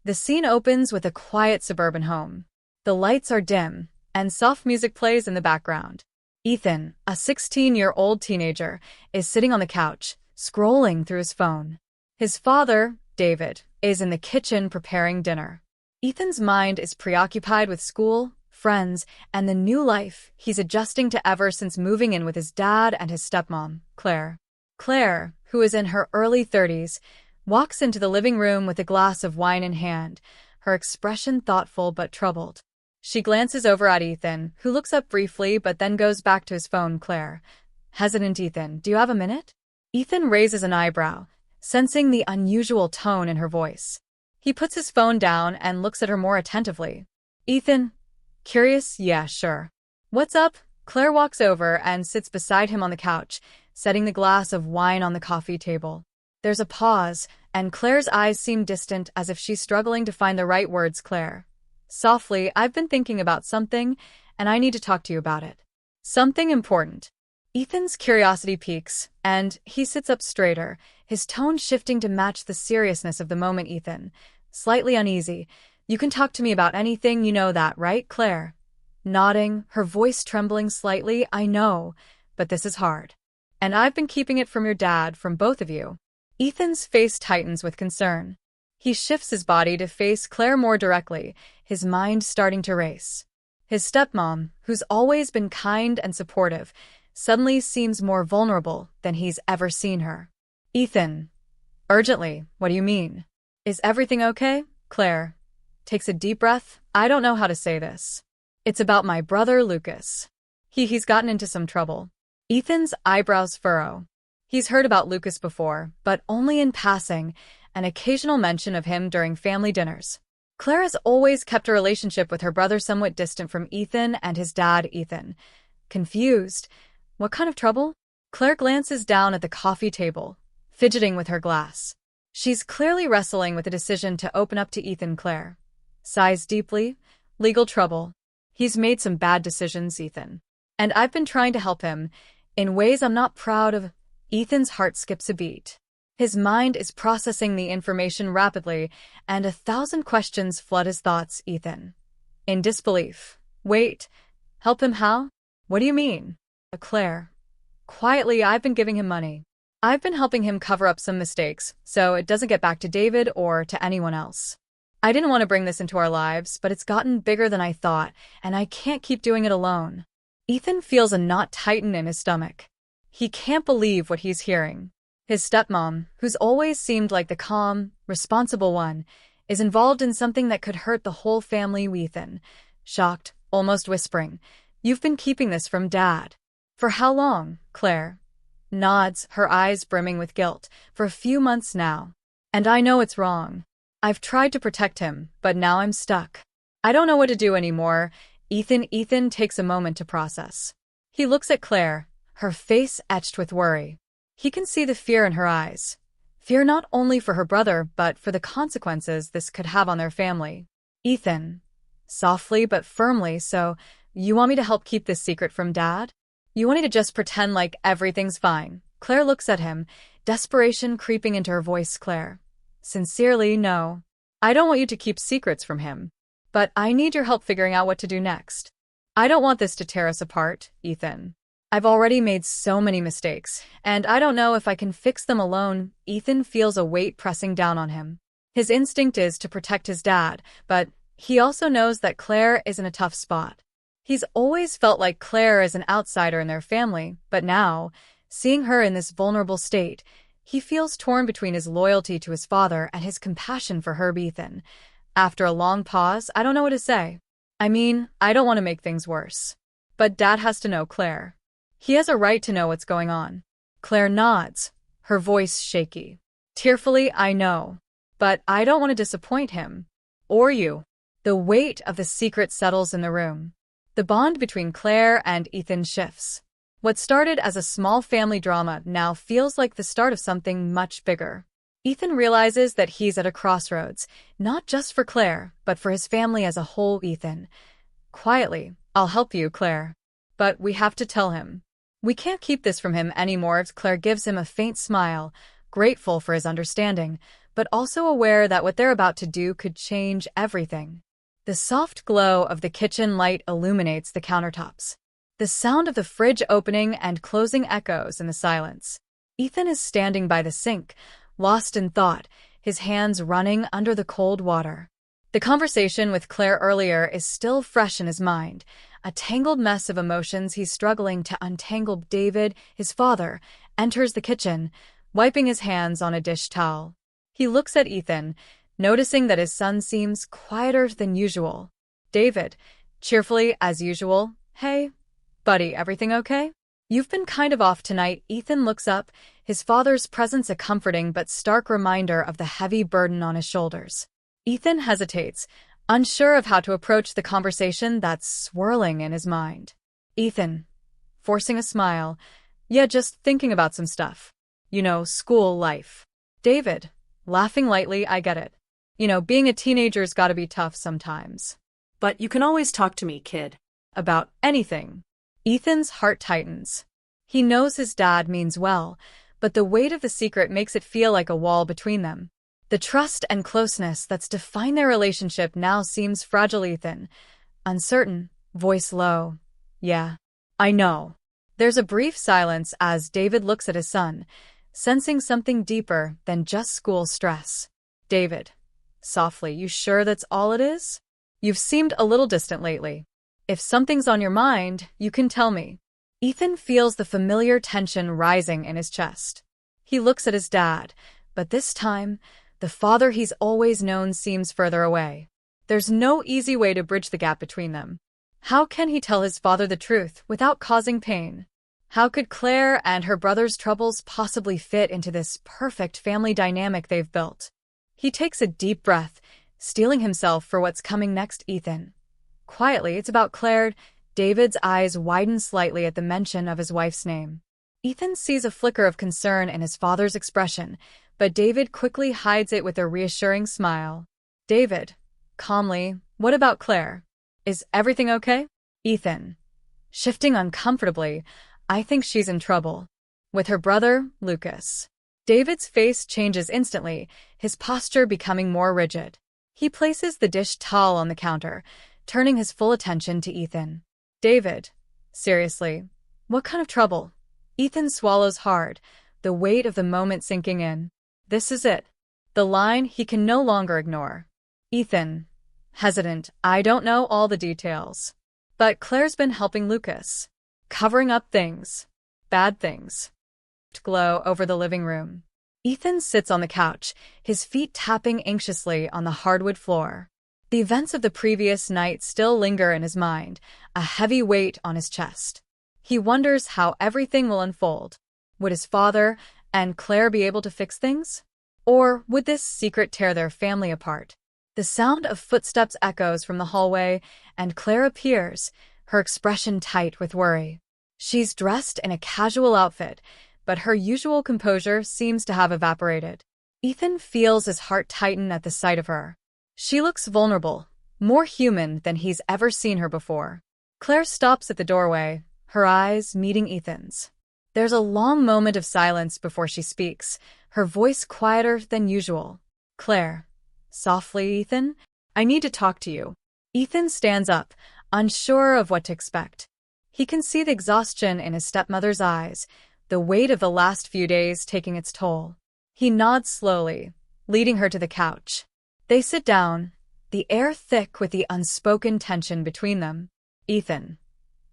The scene opens with a quiet suburban home. The lights are dim, and soft music plays in the background. Ethan, a 16-year-old teenager, is sitting on the couch, scrolling through his phone. His father, David, is in the kitchen preparing dinner. Ethan's mind is preoccupied with school, friends, and the new life he's adjusting to ever since moving in with his dad and his stepmom, Claire. Claire, who is in her early 30s, walks into the living room with a glass of wine in hand, her expression thoughtful but troubled. She glances over at Ethan, who looks up briefly but then goes back to his phone. Claire. Hesitant. Ethan, do you have a minute? Ethan raises an eyebrow, sensing the unusual tone in her voice. He puts his phone down and looks at her more attentively. Ethan, curious? Yeah, sure. What's up? Claire walks over and sits beside him on the couch, setting the glass of wine on the coffee table. There's a pause, and Claire's eyes seem distant as if she's struggling to find the right words. Claire. Softly, I've been thinking about something, and I need to talk to you about it. Something important. Ethan's curiosity peaks, and he sits up straighter, his tone shifting to match the seriousness of the moment. Ethan, slightly uneasy. You can talk to me about anything, you know that, right? Claire. Nodding, her voice trembling slightly. I know, but this is hard. And I've been keeping it from your dad, from both of you. Ethan's face tightens with concern. He shifts his body to face Claire more directly, his mind starting to race. His stepmom, who's always been kind and supportive, suddenly seems more vulnerable than he's ever seen her. Ethan. Urgently, what do you mean? Is everything okay? Claire takes a deep breath. I don't know how to say this. It's about my brother Lucas. He's gotten into some trouble. Ethan's eyebrows furrow. He's heard about Lucas before, but only in passing, an occasional mention of him during family dinners. Claire has always kept a relationship with her brother somewhat distant from Ethan and his dad. Ethan. Confused. What kind of trouble? Claire glances down at the coffee table, fidgeting with her glass. She's clearly wrestling with a decision to open up to Ethan. Claire sighs deeply. Legal trouble. He's made some bad decisions, Ethan. And I've been trying to help him in ways I'm not proud of. Ethan's heart skips a beat. His mind is processing the information rapidly, and 1,000 questions flood his thoughts. Ethan. In disbelief. Wait. Help him how? What do you mean? Claire. Quietly, I've been giving him money. I've been helping him cover up some mistakes, so it doesn't get back to David or to anyone else. I didn't want to bring this into our lives, but it's gotten bigger than I thought, and I can't keep doing it alone. Ethan feels a knot tighten in his stomach. He can't believe what he's hearing. His stepmom, who's always seemed like the calm, responsible one, is involved in something that could hurt the whole family. Ethan, shocked, almost whispering, You've been keeping this from Dad. For how long? Claire nods, her eyes brimming with guilt. For a few months now. And I know it's wrong. I've tried to protect him, but now I'm stuck. I don't know what to do anymore. Ethan takes a moment to process. He looks at Claire, her face etched with worry. He can see the fear in her eyes. Fear not only for her brother, but for the consequences this could have on their family. Ethan. Softly but firmly. So, you want me to help keep this secret from Dad? You want me to just pretend like everything's fine? Claire looks at him, desperation creeping into her voice. Claire. Sincerely, no. I don't want you to keep secrets from him. But I need your help figuring out what to do next. I don't want this to tear us apart, Ethan. I've already made so many mistakes, and I don't know if I can fix them alone. Ethan feels a weight pressing down on him. His instinct is to protect his dad, but he also knows that Claire is in a tough spot. He's always felt like Claire is an outsider in their family, but now, seeing her in this vulnerable state, he feels torn between his loyalty to his father and his compassion for her. Ethan. After a long pause, I don't know what to say. I mean, I don't want to make things worse. But Dad has to know. Claire. He has a right to know what's going on. Claire nods, her voice shaky. Tearfully, I know. But I don't want to disappoint him. Or you. The weight of the secret settles in the room. The bond between Claire and Ethan shifts. What started as a small family drama now feels like the start of something much bigger. Ethan realizes that he's at a crossroads, not just for Claire, but for his family as a whole. Ethan. Quietly, I'll help you, Claire. But we have to tell him. We can't keep this from him anymore. Claire gives him a faint smile, grateful for his understanding, but also aware that what they're about to do could change everything. The soft glow of the kitchen light illuminates the countertops. The sound of the fridge opening and closing echoes in the silence. Ethan is standing by the sink, lost in thought, his hands running under the cold water. The conversation with Claire earlier is still fresh in his mind, a tangled mess of emotions he's struggling to untangle. David, his father, enters the kitchen, wiping his hands on a dish towel. He looks at Ethan, noticing that his son seems quieter than usual. David, cheerfully as usual, "Hey, buddy, everything okay? You've been kind of off tonight." Ethan looks up, his father's presence a comforting but stark reminder of the heavy burden on his shoulders. Ethan hesitates, unsure of how to approach the conversation that's swirling in his mind. Ethan, forcing a smile, "Yeah, just thinking about some stuff. School life." David, laughing lightly, "I get it. Being a teenager's gotta be tough sometimes. But you can always talk to me, kid. About anything." Ethan's heart tightens. He knows his dad means well, but the weight of the secret makes it feel like a wall between them. The trust and closeness that's defined their relationship now seems fragile. Ethan, uncertain, voice low, "Yeah, I know." There's a brief silence as David looks at his son, sensing something deeper than just school stress. David, softly, "You sure that's all it is? You've seemed a little distant lately. If something's on your mind, you can tell me." Ethan feels the familiar tension rising in his chest. He looks at his dad, but this time, the father he's always known seems further away. There's no easy way to bridge the gap between them. How can he tell his father the truth without causing pain? How could Claire and her brother's troubles possibly fit into this perfect family dynamic they've built? He takes a deep breath, steeling himself for what's coming next. "Ethan." Quietly, "It's about Claire." David's eyes widen slightly at the mention of his wife's name. Ethan sees a flicker of concern in his father's expression, but David quickly hides it with a reassuring smile. David, calmly, "What about Claire? Is everything okay?" Ethan, shifting uncomfortably, "I think she's in trouble. With her brother, Lucas." David's face changes instantly, his posture becoming more rigid. He places the dish towel on the counter, turning his full attention to Ethan. "David, seriously, what kind of trouble?" Ethan swallows hard, the weight of the moment sinking in. This is it. The line he can no longer ignore. Ethan, hesitant, "I don't know all the details. But Claire's been helping Lucas. Covering up things. Bad things." Glow over the living room. Ethan sits on the couch, his feet tapping anxiously on the hardwood floor. The events of the previous night still linger in his mind, a heavy weight on his chest. He wonders how everything will unfold. Would his father and Claire be able to fix things? Or would this secret tear their family apart? The sound of footsteps echoes from the hallway, and Claire appears, her expression tight with worry. She's dressed in a casual outfit, but her usual composure seems to have evaporated. Ethan feels his heart tighten at the sight of her. She looks vulnerable, more human than he's ever seen her before. Claire stops at the doorway, her eyes meeting Ethan's. There's a long moment of silence before she speaks, her voice quieter than usual. "Claire." Softly, "Ethan, I need to talk to you." Ethan stands up, unsure of what to expect. He can see the exhaustion in his stepmother's eyes, the weight of the last few days taking its toll. He nods slowly, leading her to the couch. They sit down, the air thick with the unspoken tension between them. "Ethan."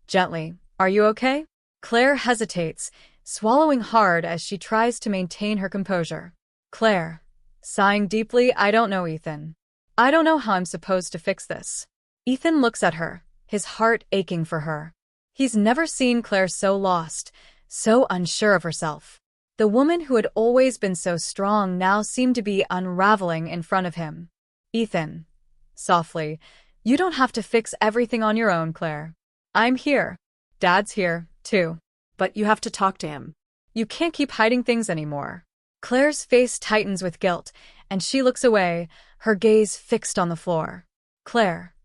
Gently, "Are you okay?" Claire hesitates, swallowing hard as she tries to maintain her composure. Claire, sighing deeply, "I don't know, Ethan. I don't know how I'm supposed to fix this." Ethan looks at her, his heart aching for her. He's never seen Claire so lost, so unsure of herself. The woman who had always been so strong now seemed to be unraveling in front of him. "Ethan." Softly, "You don't have to fix everything on your own, Claire. I'm here. Dad's here, too. But you have to talk to him. You can't keep hiding things anymore." Claire's face tightens with guilt, and she looks away, her gaze fixed on the floor. Claire,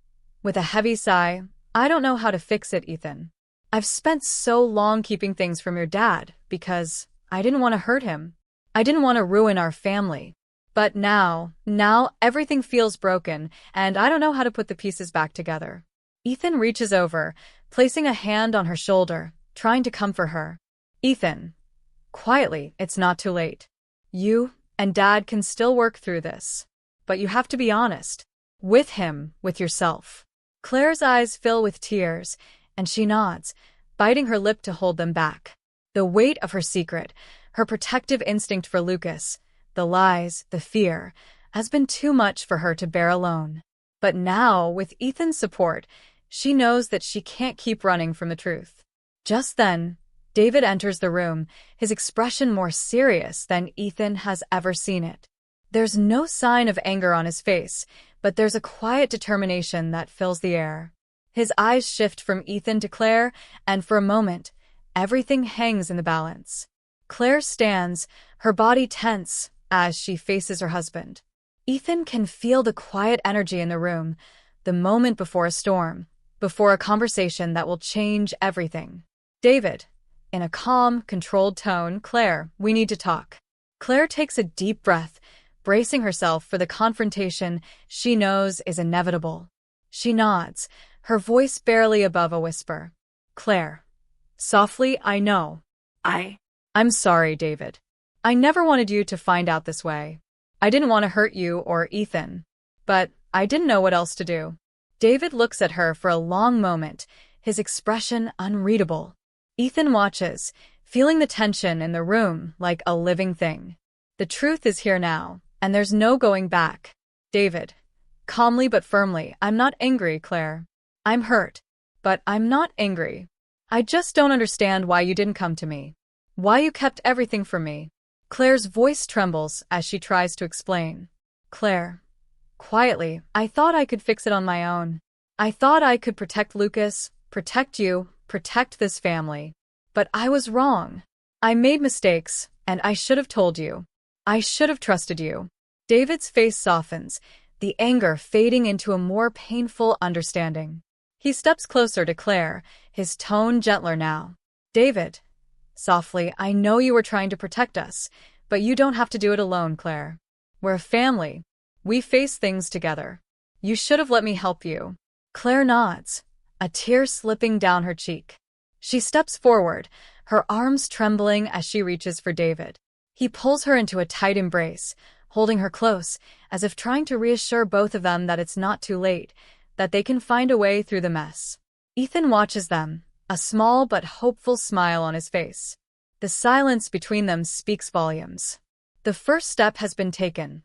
with a heavy sigh, "I don't know how to fix it, Ethan. I've spent so long keeping things from your dad because I didn't want to hurt him. I didn't want to ruin our family. But now everything feels broken, and I don't know how to put the pieces back together. Ethan reaches over, placing a hand on her shoulder, trying to comfort her. Ethan, quietly, it's not too late. You and Dad can still work through this. But you have to be honest. With him, with yourself. Claire's eyes fill with tears, and she nods, biting her lip to hold them back. The weight of her secret, her protective instinct for Lucas, the lies, the fear, has been too much for her to bear alone. But now, with Ethan's support, she knows that she can't keep running from the truth. Just then, David enters the room, his expression more serious than Ethan has ever seen it. There's no sign of anger on his face, but there's a quiet determination that fills the air. His eyes shift from Ethan to Claire, and for a moment, everything hangs in the balance. Claire stands, her body tense, as she faces her husband. Ethan can feel the quiet energy in the room, the moment before a storm, before a conversation that will change everything. David, in a calm, controlled tone, Claire, we need to talk. Claire takes a deep breath, bracing herself for the confrontation she knows is inevitable. She nods, her voice barely above a whisper. Claire. Softly, I know. I'm sorry, David. I never wanted you to find out this way. I didn't want to hurt you or Ethan. But I didn't know what else to do. David looks at her for a long moment, his expression unreadable. Ethan watches, feeling the tension in the room like a living thing. The truth is here now, and there's no going back. David. Calmly but firmly, I'm not angry, Claire. I'm hurt. But I'm not angry. I just don't understand why you didn't come to me. Why you kept everything from me. Claire's voice trembles as she tries to explain. Claire. Quietly, I thought I could fix it on my own. I thought I could protect Lucas, protect you, protect this family. But I was wrong. I made mistakes, and I should have told you. I should have trusted you. David's face softens, the anger fading into a more painful understanding. He steps closer to Claire, his tone gentler now. David. Softly, I know you were trying to protect us, but you don't have to do it alone, Claire. We're a family. We face things together. You should have let me help you. Claire nods, a tear slipping down her cheek. She steps forward, her arms trembling as she reaches for David. He pulls her into a tight embrace, holding her close, as if trying to reassure both of them that it's not too late, that they can find a way through the mess. Ethan watches them, a small but hopeful smile on his face. The silence between them speaks volumes. The first step has been taken.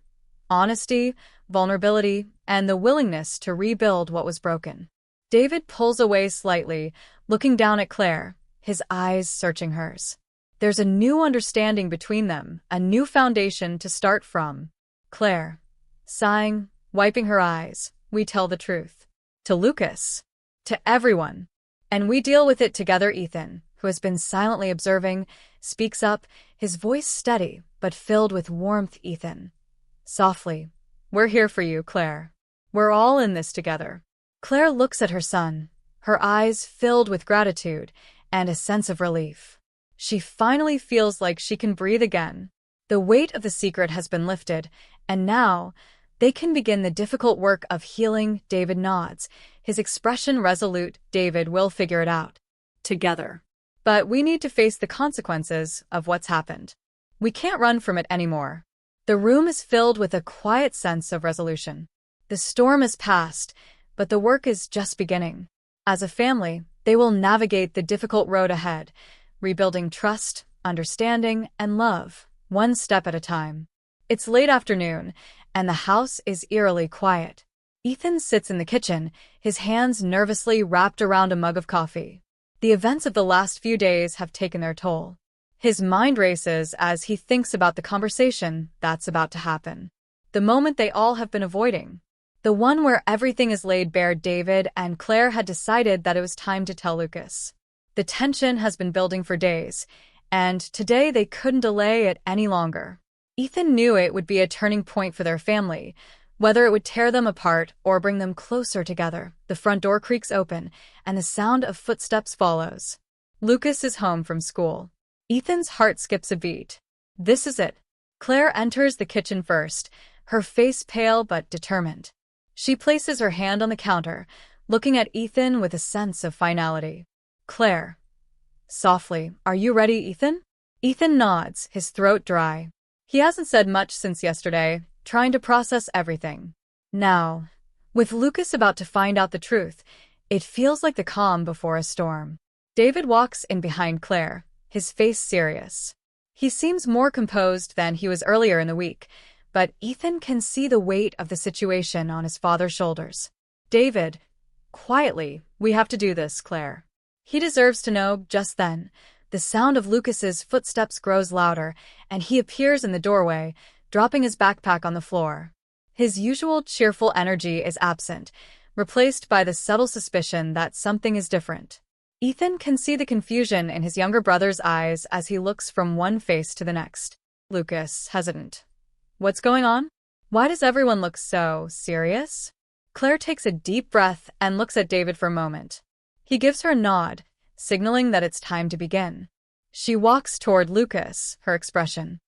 Honesty, vulnerability, and the willingness to rebuild what was broken. David pulls away slightly, looking down at Claire, his eyes searching hers. There's a new understanding between them, a new foundation to start from. Claire. Sighing, wiping her eyes, we tell the truth. To Lucas. To everyone. And we deal with it together. Ethan, who has been silently observing, speaks up, his voice steady, but filled with warmth. Ethan. Softly. We're here for you, Claire. We're all in this together. Claire looks at her son, her eyes filled with gratitude and a sense of relief. She finally feels like she can breathe again. The weight of the secret has been lifted, and now they can begin the difficult work of healing. David nods, his expression resolute. David will figure it out. Together. But we need to face the consequences of what's happened. We can't run from it anymore. The room is filled with a quiet sense of resolution. The storm has passed, but the work is just beginning. As a family, they will navigate the difficult road ahead, rebuilding trust, understanding, and love, one step at a time. It's late afternoon, and the house is eerily quiet. Ethan sits in the kitchen, his hands nervously wrapped around a mug of coffee. The events of the last few days have taken their toll. His mind races as he thinks about the conversation that's about to happen. The moment they all have been avoiding. The one where everything is laid bare. David and Claire had decided that it was time to tell Lucas. The tension has been building for days, and today they couldn't delay it any longer. Ethan knew it would be a turning point for their family, whether it would tear them apart or bring them closer together. The front door creaks open, and the sound of footsteps follows. Lucas is home from school. Ethan's heart skips a beat. This is it. Claire enters the kitchen first, her face pale but determined. She places her hand on the counter, looking at Ethan with a sense of finality. Claire. Softly, "Are you ready, Ethan?" Ethan nods, his throat dry. He hasn't said much since yesterday, trying to process everything. Now, with Lucas about to find out the truth, it feels like the calm before a storm. David walks in behind Claire, his face serious. He seems more composed than he was earlier in the week, but Ethan can see the weight of the situation on his father's shoulders. David, quietly, "We have to do this, Claire." He deserves to know. Just then, the sound of Lucas's footsteps grows louder, and he appears in the doorway, dropping his backpack on the floor. His usual cheerful energy is absent, replaced by the subtle suspicion that something is different. Ethan can see the confusion in his younger brother's eyes as he looks from one face to the next. Lucas, hesitant. "What's going on? Why does everyone look so serious?" Claire takes a deep breath and looks at David for a moment. He gives her a nod, signaling that it's time to begin. She walks toward Lucas, her expression